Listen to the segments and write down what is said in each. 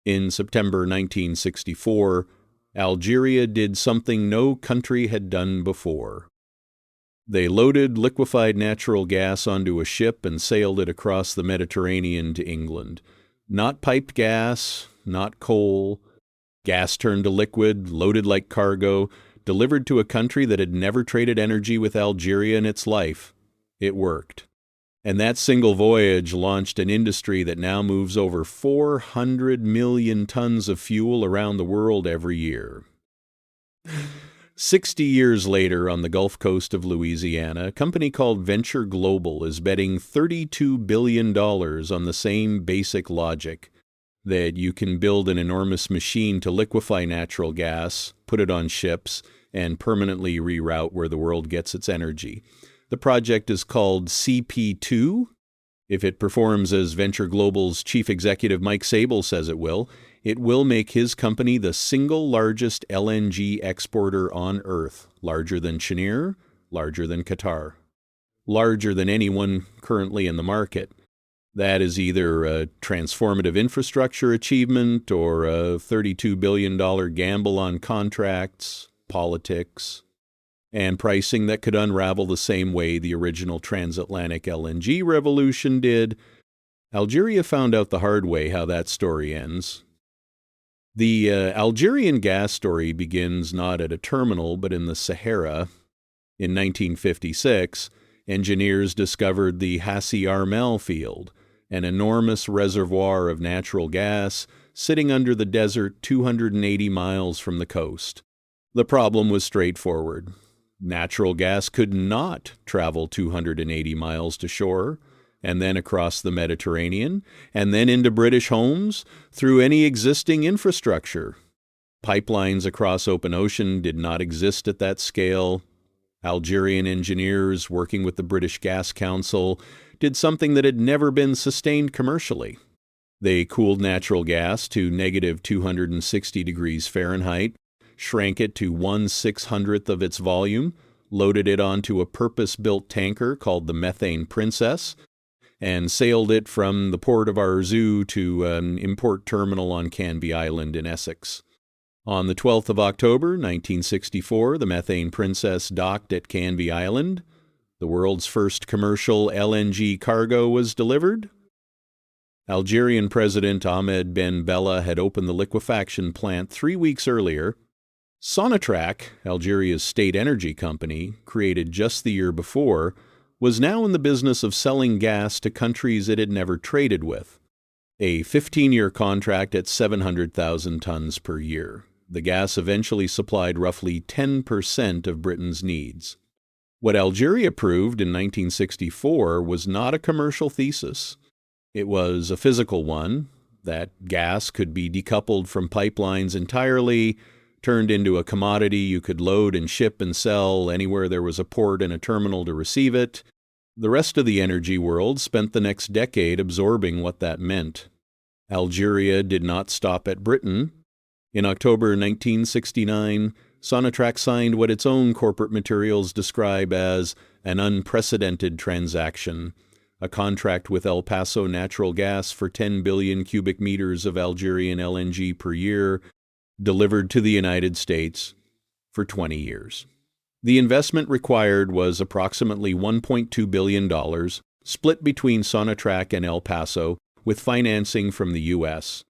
In September 1964, Algeria did something no country had done before. They loaded liquefied natural gas onto a ship and sailed it across the Mediterranean to England. Not piped gas, not coal. Gas turned to liquid, loaded like cargo, delivered to a country that had never traded energy with Algeria in its life. It worked. And that single voyage launched an industry that now moves over 400 million tons of fuel around the world every year. 60 years later, on the Gulf Coast of Louisiana, a company called Venture Global is betting $32 billion on the same basic logic, that you can build an enormous machine to liquefy natural gas, put it on ships, and permanently reroute where the world gets its energy. The project is called CP2. If it performs as Venture Global's chief executive Mike Sable says it will make his company the single largest LNG exporter on Earth, larger than Cheniere, larger than Qatar, larger than anyone currently in the market. That is either a transformative infrastructure achievement or a $32 billion gamble on contracts, politics, and pricing that could unravel the same way the original transatlantic LNG revolution did. Algeria found out the hard way how that story ends. The Algerian gas story begins not at a terminal, but in the Sahara. In 1956, engineers discovered the Hassi Armel field, an enormous reservoir of natural gas sitting under the desert 280 miles from the coast. The problem was straightforward. Natural gas could not travel 280 miles to shore, and then across the Mediterranean, and then into British homes through any existing infrastructure. Pipelines across open ocean did not exist at that scale. Algerian engineers, working with the British Gas Council, did something that had never been sustained commercially. They cooled natural gas to negative 260 degrees Fahrenheit, shrank it to 1/600th of its volume, loaded it onto a purpose-built tanker called the Methane Princess, and sailed it from the port of Arzew to an import terminal on Canby Island in Essex. On the 12th of October, 1964, the Methane Princess docked at Canby Island. The world's first commercial LNG cargo was delivered. Algerian President Ahmed Ben Bella had opened the liquefaction plant 3 weeks earlier. Sonatrach, Algeria's state energy company, created just the year before, was now in the business of selling gas to countries it had never traded with. A 15-year contract at 700,000 tons per year. The gas eventually supplied roughly 10% of Britain's needs. What Algeria proved in 1964 was not a commercial thesis. It was a physical one, that gas could be decoupled from pipelines entirely, turned into a commodity you could load and ship and sell anywhere there was a port and a terminal to receive it. The rest of the energy world spent the next decade absorbing what that meant. Algeria did not stop at Britain. In October 1969, Sonatrach signed what its own corporate materials describe as an unprecedented transaction, a contract with El Paso Natural Gas for 10 billion cubic meters of Algerian LNG per year, delivered to the United States for 20 years. The investment required was approximately $1.2 billion, split between Sonatrach and El Paso, with financing from the U.S.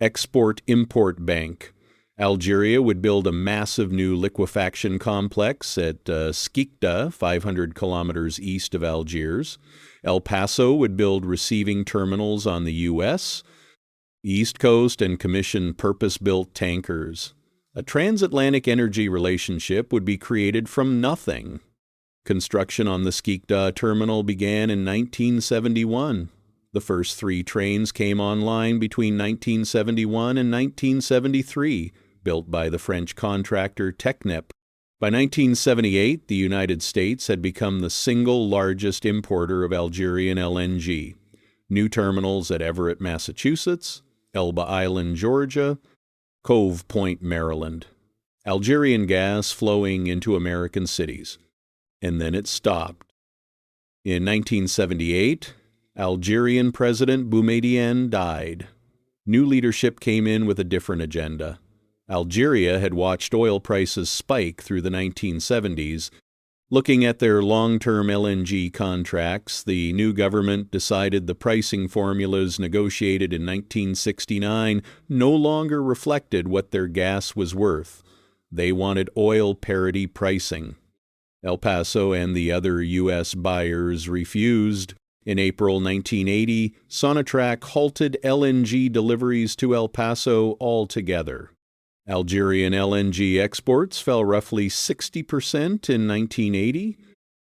Export-Import Bank. Algeria would build a massive new liquefaction complex at Skeikta, 500 kilometers east of Algiers. El Paso would build receiving terminals on the U.S. East Coast and commission purpose-built tankers. A transatlantic energy relationship would be created from nothing. Construction on the Skeikta terminal began in 1971. The first 3 trains came online between 1971 and 1973, built by the French contractor Technip. By 1978, the United States had become the single largest importer of Algerian LNG. New terminals at Everett, Massachusetts, Elba Island, Georgia, Cove Point, Maryland. Algerian gas flowing into American cities. And then it stopped. In 1978, Algerian President Boumediene died. New leadership came in with a different agenda. Algeria had watched oil prices spike through the 1970s. Looking at their long-term LNG contracts, the new government decided the pricing formulas negotiated in 1969 no longer reflected what their gas was worth. They wanted oil parity pricing. El Paso and the other U.S. buyers refused. In April 1980, Sonatrach halted LNG deliveries to El Paso altogether. Algerian LNG exports fell roughly 60% in 1980.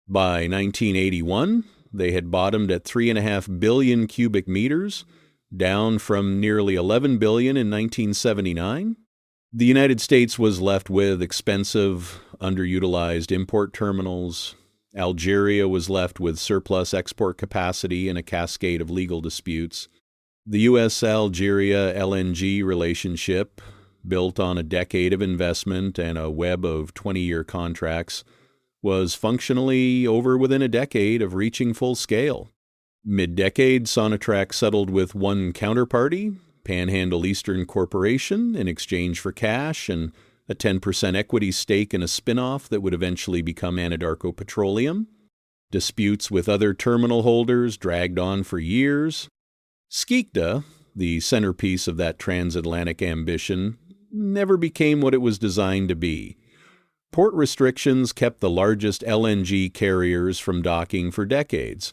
By 1981, they had bottomed at 3.5 billion cubic meters, down from nearly 11 billion in 1979. The United States was left with expensive, underutilized import terminals. Algeria was left with surplus export capacity and a cascade of legal disputes. The U.S.-Algeria LNG relationship, built on a decade of investment and a web of 20-year contracts, was functionally over within a decade of reaching full scale. Mid-decade, Sonatrach settled with one counterparty, Panhandle Eastern Corporation, in exchange for cash and a 10% equity stake in a spin-off that would eventually become Anadarko Petroleum. Disputes with other terminal holders dragged on for years. Skikda, the centerpiece of that transatlantic ambition, never became what it was designed to be. Port restrictions kept the largest LNG carriers from docking for decades.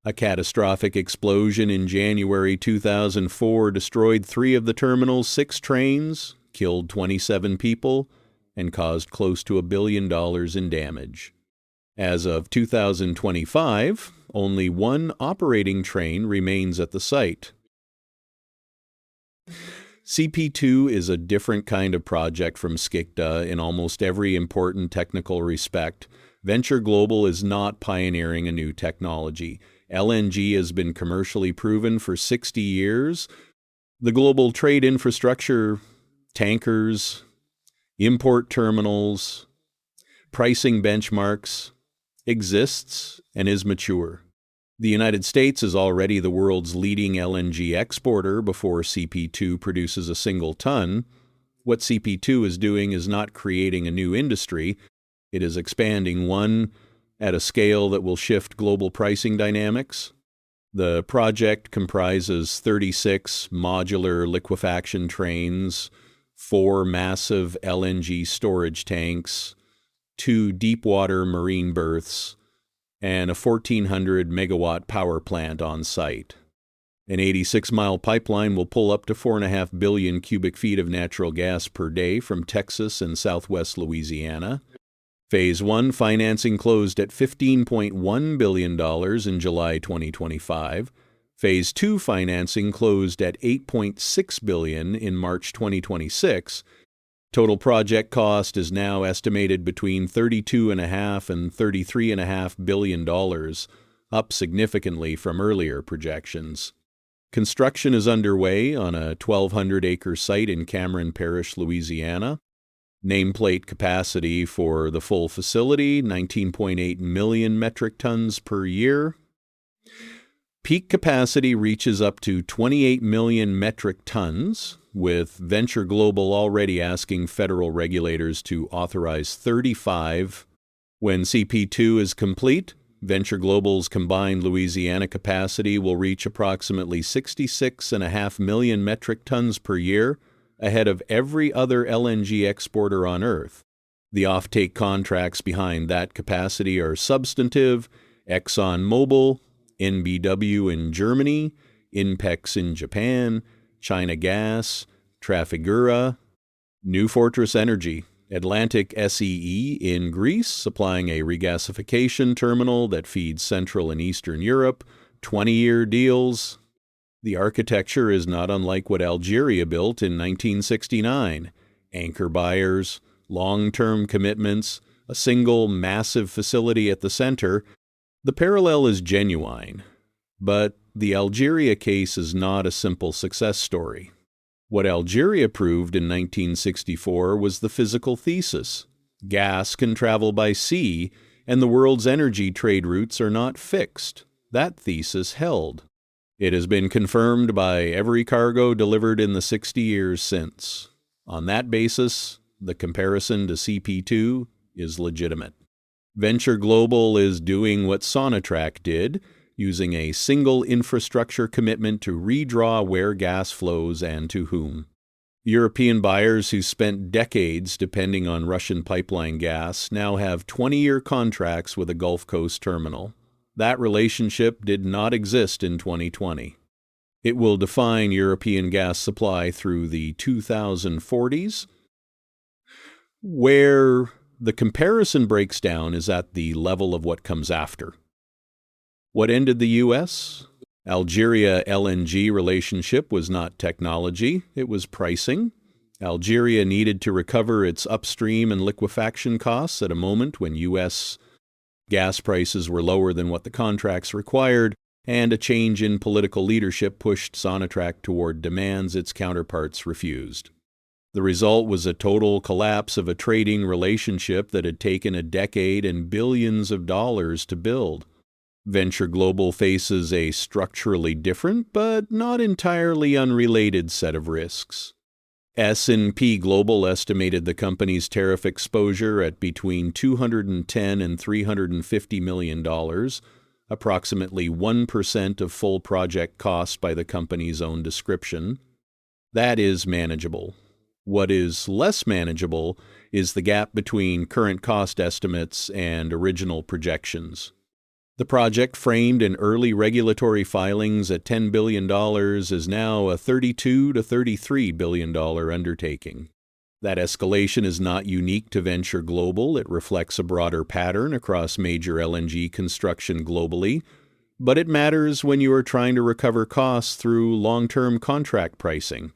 A catastrophic explosion in January 2004 destroyed 3 of the terminal's 6 trains, killed 27 people, and caused close to $1 billion in damage. As of 2025, only 1 operating train remains at the site. CP2 is a different kind of project from Skikda in almost every important technical respect. Venture Global is not pioneering a new technology. LNG has been commercially proven for 60 years. The global trade infrastructure, tankers, import terminals, pricing benchmarks, exists and is mature. The United States is already the world's leading LNG exporter before CP2 produces a single ton. What CP2 is doing is not creating a new industry. It is expanding one at a scale that will shift global pricing dynamics. The project comprises 36 modular liquefaction trains, 4 massive LNG storage tanks, 2 deepwater marine berths, and a 1,400-megawatt power plant on site. An 86-mile pipeline will pull up to 4.5 billion cubic feet of natural gas per day from Texas and southwest Louisiana. Phase 1 financing closed at $15.1 billion in July 2025. Phase 2 financing closed at $8.6 billion in March 2026. Total project cost is now estimated between $32.5 and $33.5 billion, up significantly from earlier projections. Construction is underway on a 1,200-acre site in Cameron Parish, Louisiana. Nameplate capacity for the full facility, 19.8 million metric tons per year. Peak capacity reaches up to 28 million metric tons, with Venture Global already asking federal regulators to authorize 35. When CP2 is complete, Venture Global's combined Louisiana capacity will reach approximately 66.5 million metric tons per year, ahead of every other LNG exporter on Earth. The offtake contracts behind that capacity are substantive: ExxonMobil, NBW in Germany, Inpex in Japan, China Gas, Trafigura, New Fortress Energy, Atlantic SEE in Greece, supplying a regasification terminal that feeds Central and Eastern Europe, 20-year deals. The architecture is not unlike what Algeria built in 1969. Anchor buyers, long-term commitments, a single massive facility at the center. The parallel is genuine, but the Algeria case is not a simple success story. What Algeria proved in 1964 was the physical thesis. Gas can travel by sea, and the world's energy trade routes are not fixed. That thesis held. It has been confirmed by every cargo delivered in the 60 years since. On that basis, the comparison to CP2 is legitimate. Venture Global is doing what Sonatrach did, using a single infrastructure commitment to redraw where gas flows and to whom. European buyers who spent decades depending on Russian pipeline gas now have 20-year contracts with a Gulf Coast terminal. That relationship did not exist in 2020. It will define European gas supply through the 2040s. Where the comparison breaks down is at the level of what comes after. What ended the U.S.? Algeria LNG relationship was not technology, it was pricing. Algeria needed to recover its upstream and liquefaction costs at a moment when U.S. gas prices were lower than what the contracts required, and a change in political leadership pushed Sonatrach toward demands its counterparts refused. The result was a total collapse of a trading relationship that had taken a decade and billions of dollars to build. Venture Global faces a structurally different but not entirely unrelated set of risks. S&P Global estimated the company's tariff exposure at between $210 and $350 million, approximately 1% of full project cost by the company's own description. That is manageable. What is less manageable is the gap between current cost estimates and original projections. The project, framed in early regulatory filings at $10 billion, is now a $32 to $33 billion undertaking. That escalation is not unique to Venture Global. It reflects a broader pattern across major LNG construction globally, but it matters when you are trying to recover costs through long-term contract pricing.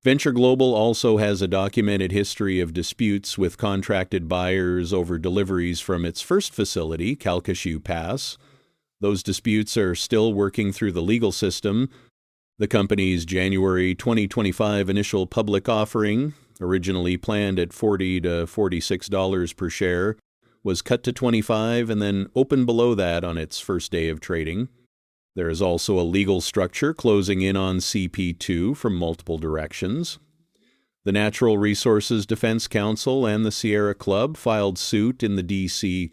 Venture Global also has a documented history of disputes with contracted buyers over deliveries from its first facility, Calcasieu Pass. Those disputes are still working through the legal system. The company's January 2025 initial public offering, originally planned at $40 to $46 per share, was cut to $25 and then opened below that on its first day of trading. There is also a legal structure closing in on CP2 from multiple directions. The Natural Resources Defense Council and the Sierra Club filed suit in the D.C.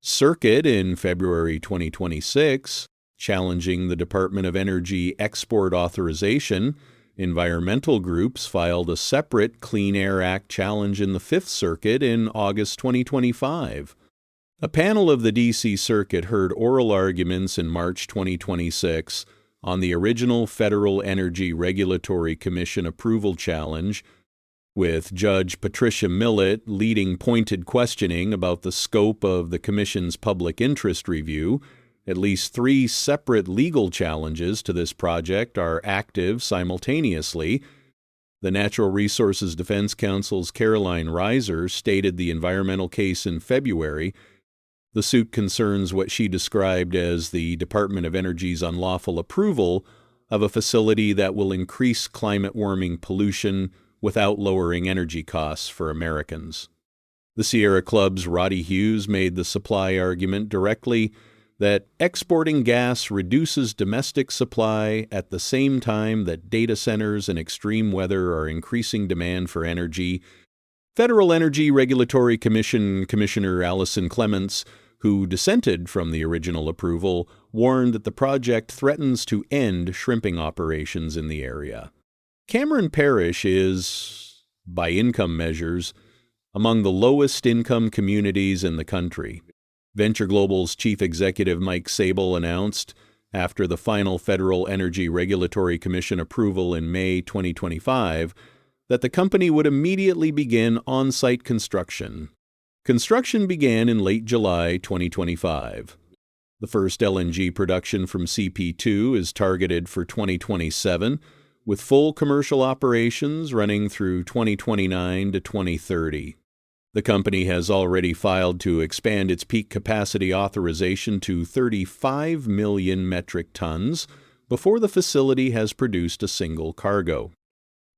Circuit in February 2026, challenging the Department of Energy export authorization. Environmental groups filed a separate Clean Air Act challenge in the Fifth Circuit in August 2025. A panel of the D.C. Circuit heard oral arguments in March 2026 on the original Federal Energy Regulatory Commission approval challenge, with Judge Patricia Millett leading pointed questioning about the scope of the Commission's public interest review. At least 3 separate legal challenges to this project are active simultaneously. The Natural Resources Defense Council's Caroline Reiser stated the environmental case in February. The suit concerns what she described as the Department of Energy's unlawful approval of a facility that will increase climate warming pollution without lowering energy costs for Americans. The Sierra Club's Roddy Hughes made the supply argument directly that exporting gas reduces domestic supply at the same time that data centers and extreme weather are increasing demand for energy. Federal Energy Regulatory Commission Commissioner Allison Clements, who dissented from the original approval, warned that the project threatens to end shrimping operations in the area. Cameron Parish is, by income measures, among the lowest income communities in the country. Venture Global's chief executive Mike Sable announced, after the final Federal Energy Regulatory Commission approval in May 2025, that the company would immediately begin on-site construction. Construction began in late July 2025. The first LNG production from CP2 is targeted for 2027, with full commercial operations running through 2029 to 2030. The company has already filed to expand its peak capacity authorization to 35 million metric tons before the facility has produced a single cargo.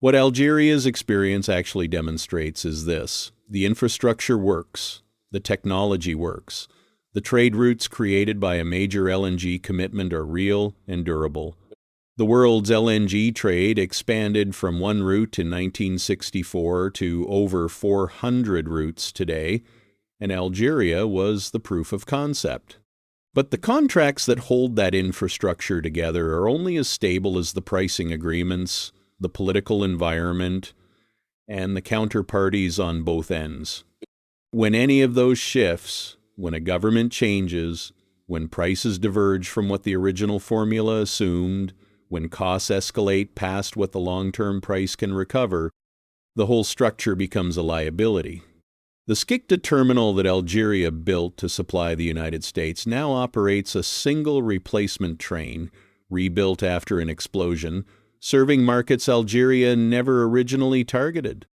What Algeria's experience actually demonstrates is this: the infrastructure works, the technology works, the trade routes created by a major LNG commitment are real and durable. The world's LNG trade expanded from one route in 1964 to over 400 routes today, and Algeria was the proof of concept. But the contracts that hold that infrastructure together are only as stable as the pricing agreements, the political environment, and the counterparties on both ends. When any of those shifts, when a government changes, when prices diverge from what the original formula assumed, when costs escalate past what the long-term price can recover, the whole structure becomes a liability. The Skikda terminal that Algeria built to supply the United States now operates a single replacement train, rebuilt after an explosion, serving markets Algeria never originally targeted.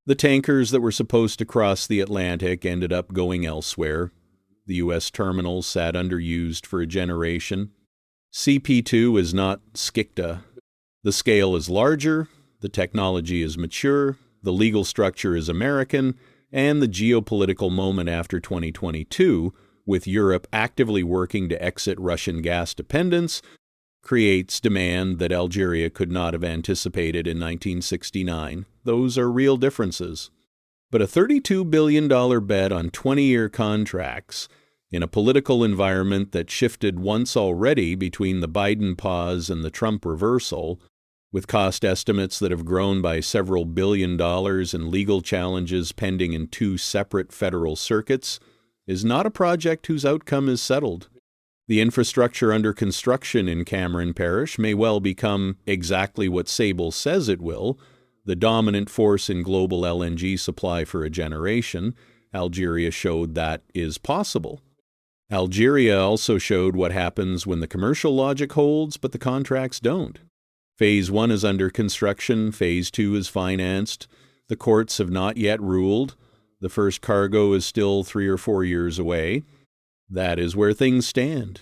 The tankers that were supposed to cross the Atlantic ended up going elsewhere. The U.S. terminal sat underused for a generation. CP2 is not Skikda. The scale is larger, the technology is mature, the legal structure is American, and the geopolitical moment after 2022, with Europe actively working to exit Russian gas dependence, creates demand that Algeria could not have anticipated in 1969. Those are real differences. But a $32 billion bet on 20-year contracts in a political environment that shifted once already between the Biden pause and the Trump reversal, with cost estimates that have grown by several $billion and legal challenges pending in 2 separate federal circuits, is not a project whose outcome is settled. The infrastructure under construction in Cameron Parish may well become exactly what Sable says it will, the dominant force in global LNG supply for a generation. Algeria showed that is possible. Algeria also showed what happens when the commercial logic holds, but the contracts don't. Phase 1 is under construction, Phase 2 is financed, the courts have not yet ruled, the first cargo is still 3 or 4 years away. That is where things stand.